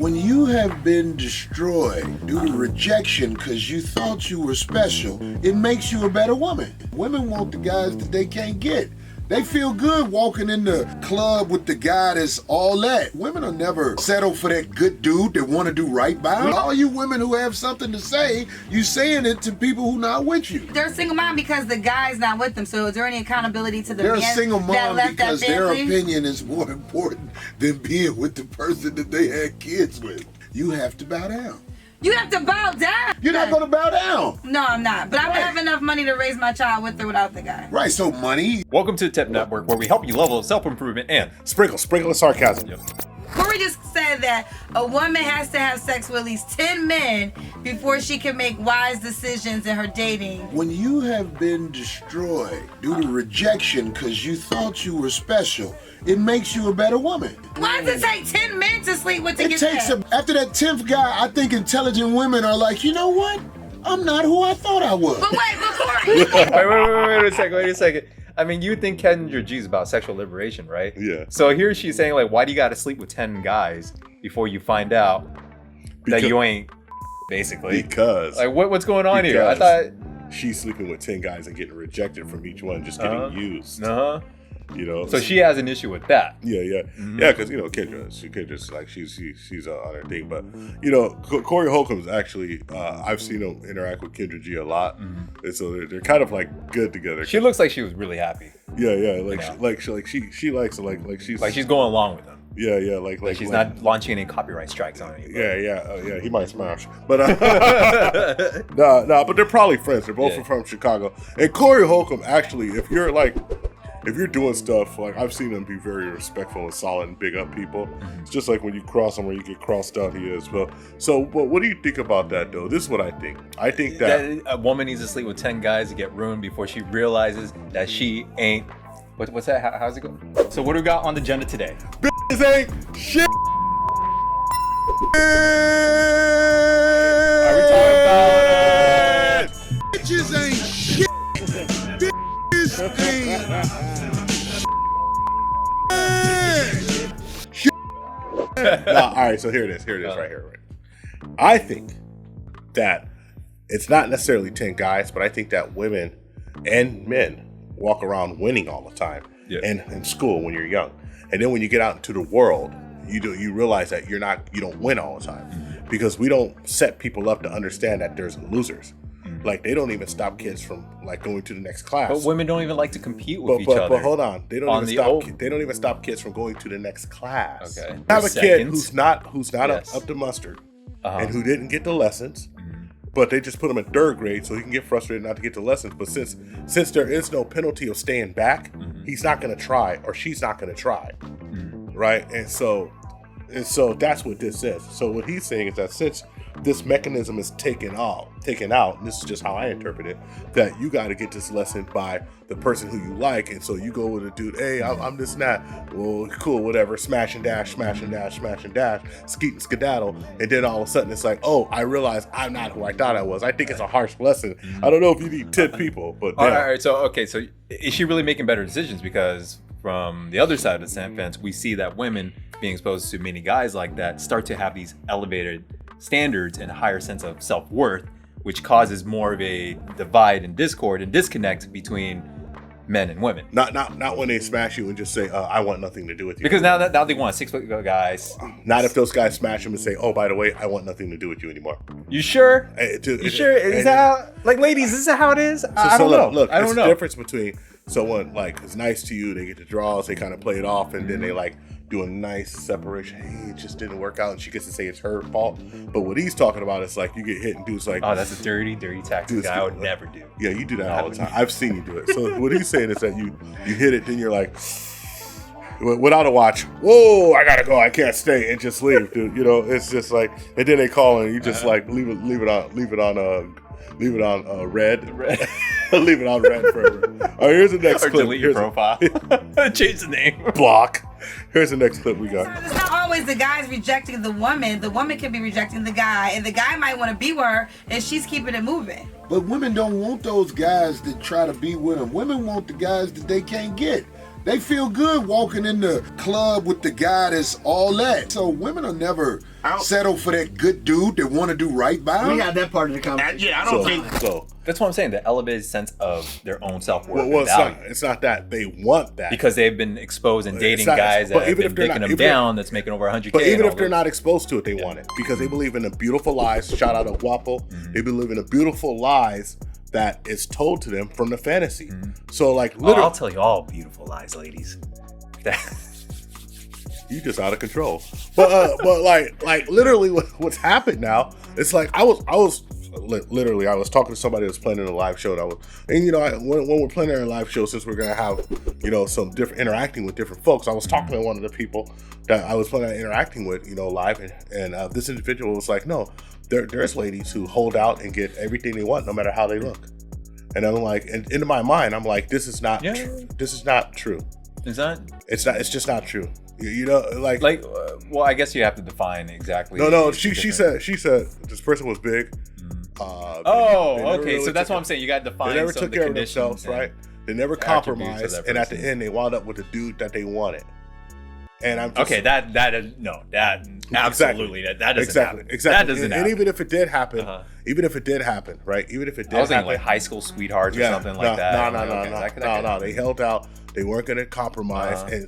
When you have been destroyed due to rejection because you thought you were special, it makes you a better woman. Women want the guys that they can't get. They feel good walking in the club with the guy that's all that. Women will never settle for that good dude that want to do right by them. All you women who have something to say, you saying it to people who not with you. They're a single mom because the guy's not with them. So is there any accountability to the They're man a single that mom left because that their family? opinion is more important than being with the person that they had kids with. You have to bow down. You have to bow down. You're not going to bow down. No, I'm not. But I don't have enough money to raise my child with or without the guy. Right, so money. Welcome to the THPPP Network, where we help you level self-improvement and sprinkle of sarcasm. Yep. Corey just said that a woman has to have sex with at least 10 men before she can make wise decisions in her dating. When you have been destroyed due to rejection because you thought you were special, it makes you a better woman. Why does it take 10 men to sleep with to It get takes that? after that 10th guy, I think intelligent women are like, you know what? I'm not who I thought I was. But Corey. wait a second. I mean, you think Kendra G is about sexual liberation, right? Yeah. So here she's saying, like, why do you got to sleep with 10 guys before you find out that you ain't, basically? Because. Like, what's going on here? I thought. She's sleeping with 10 guys and getting rejected from each one, just getting used. You know, so she has an issue with that. Yeah, because Kendra's like she's on her thing, but you know, Corey Holcomb is actually I've seen him interact with Kendra G a lot, and so they're kind of like good together. She looks like she was really happy. Yeah, she likes she's going along with him. Yeah, like she's not launching any copyright strikes on it. Yeah, he might smash, but no, but they're probably friends. They're both from Chicago, and Corey Holcomb actually, if you're doing stuff, like I've seen him be very respectful and solid and big up people. It's just like when you cross him or you get crossed out, he is. Well, so what do you think about that, though? This is what I think. I think that a woman needs to sleep with 10 guys to get ruined before she realizes that she ain't. What's that? How's it go? So what do we got on the agenda today? bitches ain't shit. Are we talking about Bitches ain't shit. Bitches ain't All right, so here it is right here. Right. I think that it's not necessarily 10 guys, but I think that women and men walk around winning all the time and in school when you're young. And then when you get out into the world, you realize that you don't win all the time because we don't set people up to understand that there's losers. Like they don't even stop kids from like going to the next class. But women don't even like to compete with each other. But hold on, they don't even stop kids from going to the next class. Okay. I have a kid who's not up to mustard and who didn't get the lessons, but they just put him in 3rd grade so he can get frustrated not to get the lessons. But since there is no penalty of staying back, he's not going to try or she's not going to try, right? And so that's what this is. So what he's saying is that since this mechanism is taken out, and this is just how I interpret it, that you got to get this lesson by the person who you like, and so you go with a dude, hey, I'm this and that, well, cool, whatever, smash and dash, skeet and skedaddle, and then all of a sudden it's like, oh, I realize I'm not who I thought I was. I think it's a harsh lesson. I don't know if you need 10 people, but all right, so is she really making better decisions? Because from the other side of the fence, we see that women being exposed to many guys like that start to have these elevated standards and a higher sense of self-worth, which causes more of a divide and discord and disconnect between men and women. Not when they smash you and just say, I want nothing to do with you. Because now they want 6 foot guys. Not if those guys smash them and say, oh, by the way, I want nothing to do with you anymore. You sure? You sure? Is that how, like, ladies, is that how it is? I don't know. Look, I don't know. The difference between someone like is nice to you, they get the draws, they kind of play it off, and then they like do a nice separation. Hey, it just didn't work out, and she gets to say it's her fault. But what he's talking about is like you get hit and dude's like, oh, that's a dirty tactic that I would never do. Yeah, you do that all the time. I've seen you do it. So what he's saying is that you hit it, then you're like, without a watch, whoa, I gotta go, I can't stay, and just leave, dude. You know, it's just like, and then they call and you just like leave it on red. Leave it on red forever. All right, here's the next clip. Delete your profile. Change the name. Block. Here's the next clip we got. It's not always the guy's rejecting the woman. The woman can be rejecting the guy, and the guy might want to be with her, and she's keeping it moving. But women don't want those guys that try to be with them. Women want the guys that they can't get. They feel good walking in the club with the guy that's all that. So women will never settle for that good dude that want to do right by them? We had that part of the conversation. Yeah, I don't think so. That's what I'm saying. The elevated sense of their own self-worth. Well, and value. it's not that they want that Because they've been exposed and dating guys that have been taking them down that's making over 100K. But even if they're not exposed to it, they want it. Because they believe in the beautiful lies. Shout out to Guapo. They believe in the beautiful lies that is told to them from the fantasy. So like literally, I'll tell you all beautiful lies, ladies. You just out of control. But like literally what's happened now, it's like I was talking to somebody that's planning a live show, when we're planning a live show, since we're gonna have some different interacting with different folks, I was talking to one of the people that I was planning on interacting with live, and this individual was like, no, there's ladies who hold out and get everything they want no matter how they look. And I'm like, and into my mind I'm like, this is not this is not true. Is that? It's just not true. Well, I guess you have to define exactly. No. She said this person was big. Okay. Really, so that's what I'm saying. You got to define. They never took care of themselves, right? They never compromised, and at the end, they wound up with the dude that they wanted. And I'm just, okay. That absolutely that doesn't happen. Exactly. That doesn't happen. And even if it did happen, right? Even if it did happen, I was thinking like high school sweethearts or something like that. No. They held out. They weren't going to compromise, and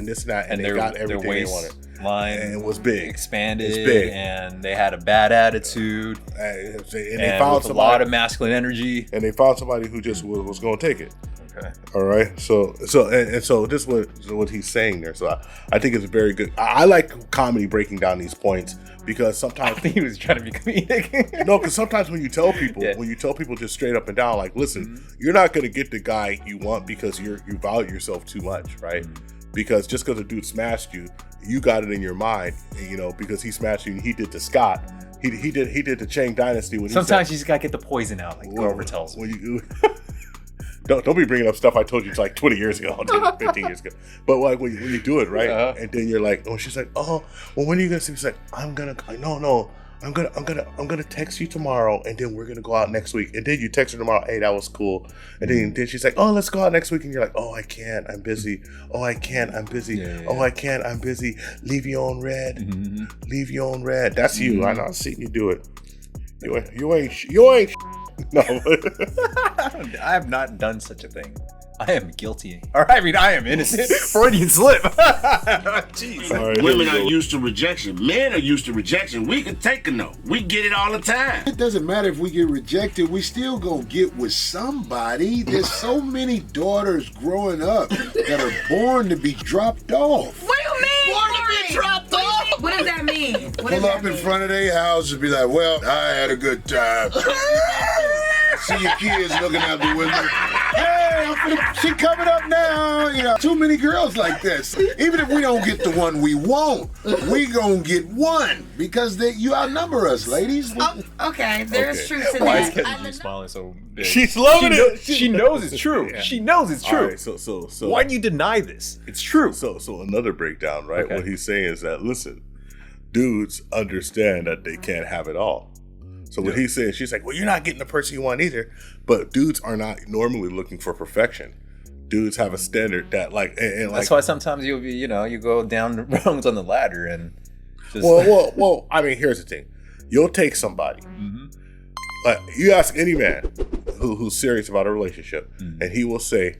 this and that, and they got everything they wanted. Line and it was big, expanded, it's big, and they had a bad attitude, and they found a lot of masculine energy, and they found somebody who just was going to take it. Okay. All right. So this is what he's saying there. So I think it's very good. I like comedy breaking down these points because sometimes I think he was trying to be comedic. No, because sometimes when you tell people just straight up and down, like, listen, you're not going to get the guy you want because you value yourself too much, right? Because just because a dude smashed you, you got it in your mind, because he smashed you and he did to Scott. He did the Chang Dynasty. When sometimes you just gotta get the poison out, like Grover tells me. Don't be bringing up stuff I told you like 20 years ago, 15 years ago. But like when you do it, right? And then you're like, she's like, well, when are you gonna see? She's like, I'm gonna text you tomorrow, and then we're gonna go out next week. And then you text her tomorrow, hey, that was cool. And then she's like, oh, let's go out next week. And you're like, oh, I can't, I'm busy. Oh, I can't, I'm busy. Oh, I can't, I'm busy. Leave your own red. Leave your own red. That's you. I know. I've seen you do it. You ain't. No. I have not done such a thing. I am guilty. Or I am innocent. Freudian slip. Jeez. Right, women are used to rejection. Men are used to rejection. We can take a no. We get it all the time. It doesn't matter if we get rejected. We still gonna get with somebody. There's so many daughters growing up that are born to be dropped off. What do you mean? Born to be dropped off? What does that mean? Pull up in front of their house and be like, well, I had a good time. See your kids looking out the window. Hey, she coming up now. Too many girls like this. Even if we don't get the one we want, we gonna get one because you outnumber us, ladies. Okay, there's truth to Why is that. Kendra G smiling so big? She's loving it. She knows it's true. Yeah. She knows it's true. Right, so why do you deny this? It's true. So another breakdown, right? Okay. What he's saying is that, listen, dudes understand that they can't have it all. So what he's saying, she's like, well, you're not getting the person you want either. But dudes are not normally looking for perfection. Dudes have a standard that that's why sometimes you go down the rungs on the ladder and just well, I mean, here's the thing. You'll take somebody. You ask any man who's serious about a relationship, and he will say,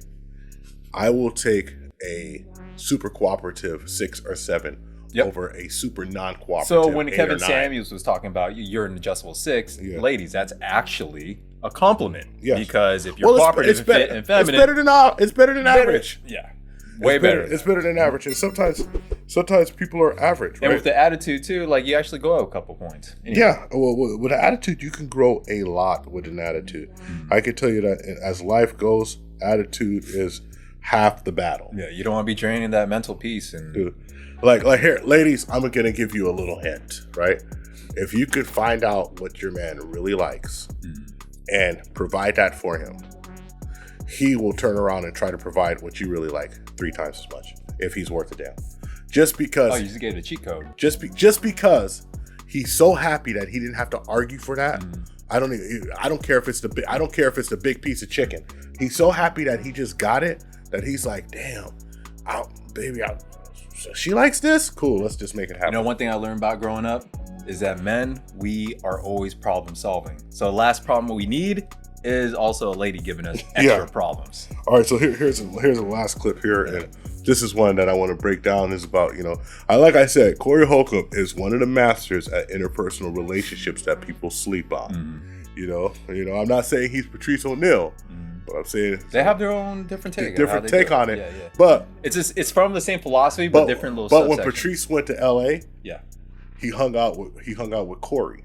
I will take a super cooperative 6 or 7 over a super non-cooperative. So when Kevin Samuels was talking about you're an adjustable 6, ladies, that's actually a compliment. Yes. Because if you're cooperative and feminine, it's better than average. Yeah. Way better. It's better than average. And sometimes people are average. And with the attitude too, like you actually go up a couple points. Anyway. Yeah. Well, with an attitude, you can grow a lot with an attitude. I can tell you that as life goes, attitude is half the battle. Yeah. You don't want to be draining that mental peace. And dude, like here, ladies, I'm gonna give you a little hint, right? If you could find out what your man really likes and provide that for him, he will turn around and try to provide what you really like 3 times as much if he's worth a damn. Just because. You just gave it a cheat code. Just because he's so happy that he didn't have to argue for that. I don't care if it's the big piece of chicken. He's so happy that he just got it that he's like, damn, baby, she likes this. Cool. Let's just make it happen. You know, one thing I learned about growing up is that men, we are always problem solving. So the last problem we need is also a lady giving us extra problems. All right, so here's the last clip here, and this is one that I want to break down. Is about, like I said, Corey Holcomb is one of the masters at interpersonal relationships that people sleep on. I'm not saying he's Patrice O'Neal, but I'm saying they have their own different take on it. Yeah. But it's from the same philosophy, but different little. But when Patrice went to LA, he hung out with Corey.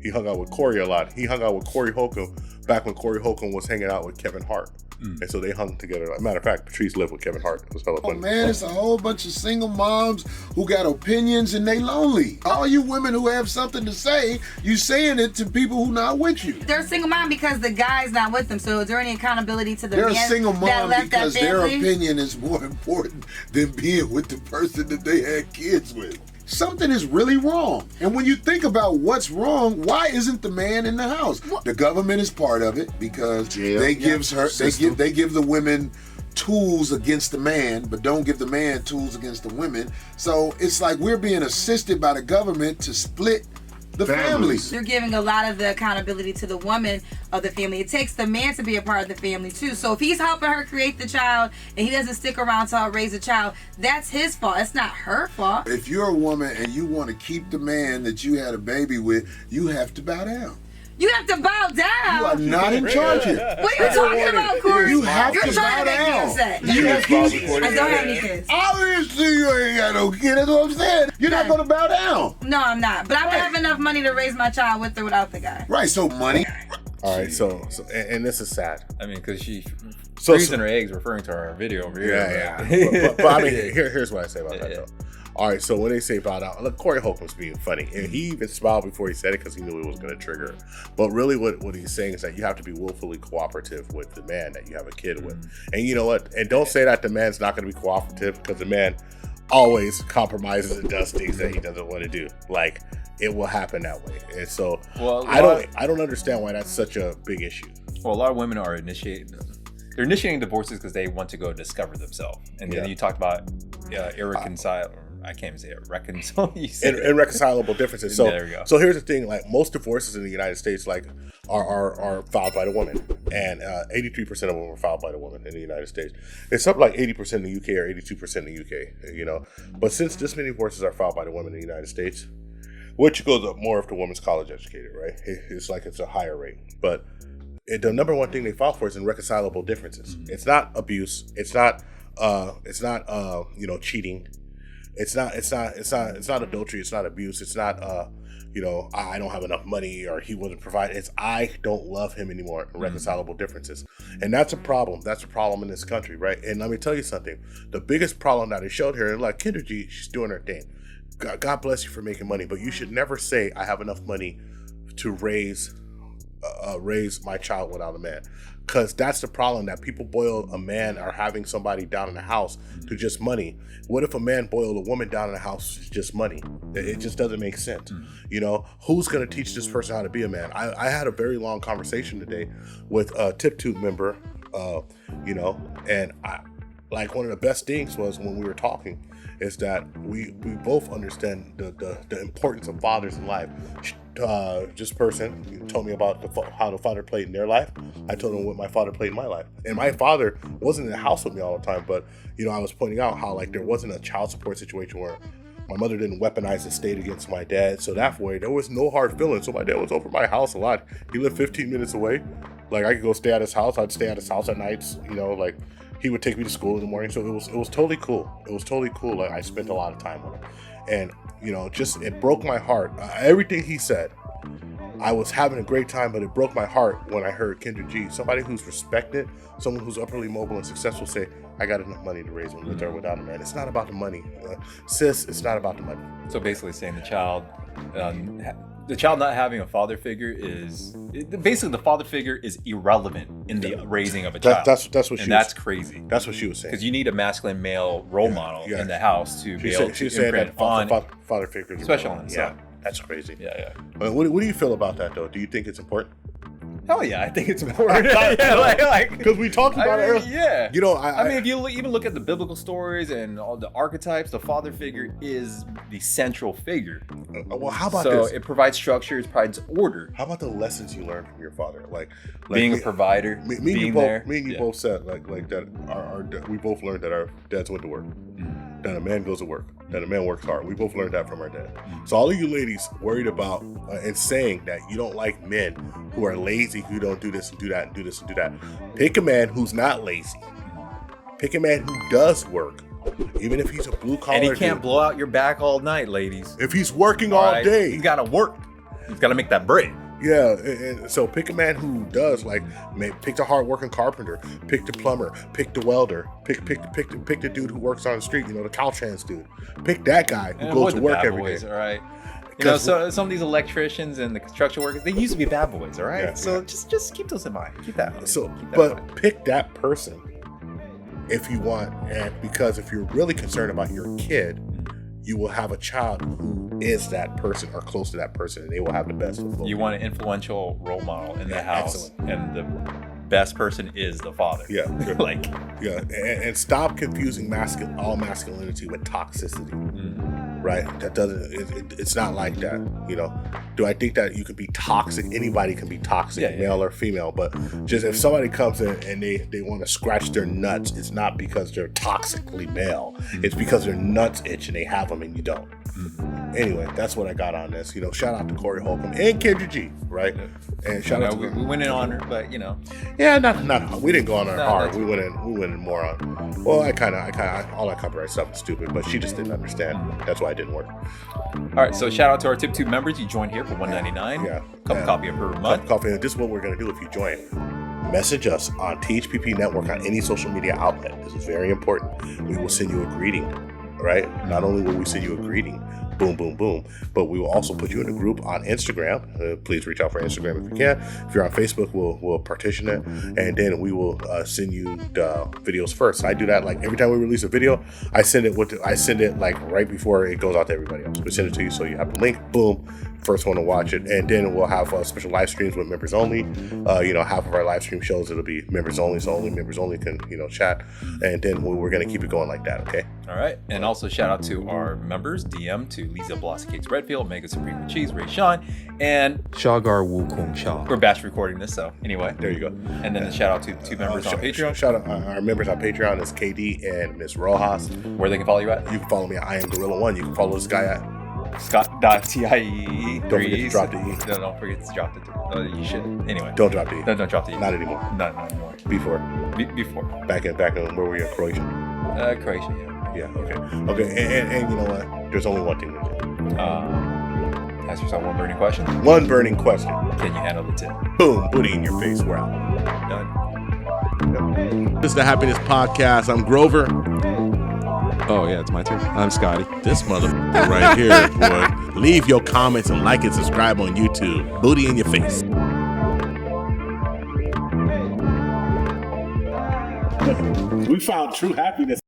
He hung out with Corey a lot. He hung out with Corey Holcomb back when Corey Holcomb was hanging out with Kevin Hart. And so they hung together. As a matter of fact, Patrice lived with Kevin Hart. It was hella funny. Oh man, it's a whole bunch of single moms who got opinions and they lonely. All you women who have something to say, you saying it to people who not with you. They're a single mom because the guy's not with them. So is there any accountability to the They're man a single that mom left because that their family? opinion is more important than being with the person that they had kids with. Something is really wrong. And when you think about what's wrong, why isn't the man in the house? The government is part of it because they give the women tools against the man, but don't give the man tools against the women. So it's like we're being assisted by the government to split the family. You're giving a lot of the accountability to the woman of the family. It takes the man to be a part of the family too. So if he's helping her create the child and he doesn't stick around to raise the child, that's his fault. It's not her fault. If you're a woman and you want to keep the man that you had a baby with, you have to bow down. You have to bow down. You are not in charge here. What are you talking about, Corey? You have You're to trying bow to make me down. upset. I don't have any kids. Obviously you ain't got no kid. That's what I'm saying. You're not going to bow down. No, I'm not. But I would have enough money to raise my child with or without the guy. Right, so money. All right, so and this is sad. I mean, because she freezing her eggs, referring to our video over here. Yeah. but I mean, here's what I say about that though. All right, so when they say bow down, look, Corey Holcomb's being funny, and he even smiled before he said it because he knew it was going to trigger him. But really, what he's saying is that you have to be willfully cooperative with the man that you have a kid with. And you know what? And don't say that the man's not going to be cooperative, because the man always compromises and does things that he doesn't want to do. Like, it will happen that way. And so I don't understand why that's such a big issue. Well, a lot of women are initiating divorces because they want to go discover themselves. And then you talked about irreconcilable. I can't even say it. Irreconcilable differences. So there we go. So here's the thing: like, most divorces in the United States, like, are filed by the woman, and 83% of them are filed by the woman in the United States. It's something like 80% in the UK or 82% in the UK. But since this many divorces are filed by the women in the United States, which goes up more if the woman's college educated, right? It's like it's a higher rate, but the number one thing they file for is irreconcilable differences. It's not abuse. It's not cheating. It's not adultery. It's not abuse. It's not I don't have enough money, or he wasn't provided. It's I don't love him anymore. Irreconcilable differences, and that's a problem. That's a problem in this country, right? And let me tell you something. The biggest problem that they showed here, like Kendra G, she's doing her thing. God bless you for making money, but you should never say I have enough money to raise my child without a man. Because that's the problem, that people boil a man or having somebody down in the house to just money. What if a man boiled a woman down in the house to just money? It just doesn't make sense. Who's going to teach this person how to be a man? I had a very long conversation today with a THPPtube member, and one of the best things was when we were talking is that we both understand the importance of fathers in life. This person told me about how the father played in their life. I told him what my father played in my life. And my father wasn't in the house with me all the time, but I was pointing out how there wasn't a child support situation where my mother didn't weaponize the state against my dad. So that way there was no hard feelings. So my dad was over my house a lot. He lived 15 minutes away. Like, I could go stay at his house. I'd stay at his house at nights. He would take me to school in the morning. So it was totally cool. It was totally cool. Like, I spent a lot of time with him. And, it broke my heart. Everything he said, I was having a great time, but it broke my heart when I heard Kendra G, somebody who's respected, someone who's upperly mobile and successful, say, I got enough money to raise him with or without a man. It's not about the money. Sis, it's not about the money. So basically saying the child not having a father figure is irrelevant in the raising of a child. That's crazy. That's what she was saying. Because you need a masculine male role model in the house to be able to imprint on father figure, especially on the son. That's crazy. Yeah. What do you feel about that, though? Do you think it's important? Hell yeah, I think it's important. Yeah, because we talked about it earlier. Yeah, you know, I mean, if you even look at the biblical stories and all the archetypes, the father figure is the central figure. Well, how about this? So it provides structure, it provides order. How about the lessons you learned from your father, like being a provider, being there. Me and you both said like that. We both learned that our dads went to work. That a man goes to work. That a man works hard. We both learned that from our dad. So all of you ladies worried about and saying that you don't like men who are lazy, who don't do this and do that and do this and do that. Pick a man who's not lazy. Pick a man who does work. Even if he's a blue collar and he can't blow out your back all night, ladies. If he's working all day, he's got to work. He's got to make that bread. Yeah, and so pick a man who does, like, pick the hard-working carpenter, pick the plumber, pick the welder, pick the dude who works on the street, you know, the Caltrans dude. Pick that guy who goes to work every day. All right. You know, so some of these electricians and the construction workers, they used to be bad boys, all right? Yeah, so just keep those in mind. Keep that. Pick that person if you want, and because if you're really concerned about your kid, you will have a child who is that person or close to that person, and they will have the best of both. You want an influential role model in the house, and the best person is the father. Yeah, and stop confusing all masculinity with toxicity. Right? That doesn't. It's not like that. You know. Do I think that you can be toxic? Anybody can be toxic, male or female. But just if somebody comes in and they want to scratch their nuts, it's not because they're toxically male. It's because their nuts itch and they have them and you don't. Anyway, that's what I got on this. You know, shout out to Corey Holcomb and Kendra G. Right? And shout out to we went in on her, but you know. Yeah, not we didn't go on her hard. We went in more on. Well, I kind of all that copyright stuff is stupid, but she just didn't understand. That's why it didn't work. All right, so shout out to our THPPtube members. You joined here for $1.99. Yeah, cup of coffee per month. Coffee. This is what we're gonna do if you join. Message us on THPP Network on any social media outlet. This is very important. We will send you a greeting. Right? Not only will we send you a greeting, boom, boom, boom, but we will also put you in a group on Instagram. Please reach out for Instagram if you can. If you're on Facebook, we'll partition it, and then we will send you the videos first. I do that like every time we release a video. I send it like right before it goes out to everybody else. We send it to you so you have the link. Boom. First one to watch it, and then we'll have special live streams with members only. Half of our live stream shows it'll be members only, so only members only can chat, and then we're gonna keep it going like that. Okay. All right, and also shout out to our members. DM to Lisa Blossom Cakes Redfield, Mega Supreme with Cheese, Ray Sean, and Shagar Wu Kung Sha. We're batch recording this, so anyway, there you go. And then a shout out to two members on Patreon. Shout out our members on Patreon is KD and Miss Rojas. Where they can follow you at? You can follow me at I Am Gorilla One. You can follow this guy at ScottT. Don't forget to drop the E. No, don't forget to drop the E. You should. Anyway. Don't drop the E. No, don't drop the E. Not anymore. Not anymore. Before. Before. Back in where were you? Croatia? Croatia, yeah. Yeah, okay. And you know what? There's only one thing to do. Ask yourself one burning question. One burning question. Can you handle the tip? Boom, booty in your face. We're out. Done. This is the Happiness Podcast. I'm Grover. Oh, yeah, it's my turn. I'm Scotty. This motherfucker right here, boy. Leave your comments and like and subscribe on YouTube. Booty in your face. We found true happiness.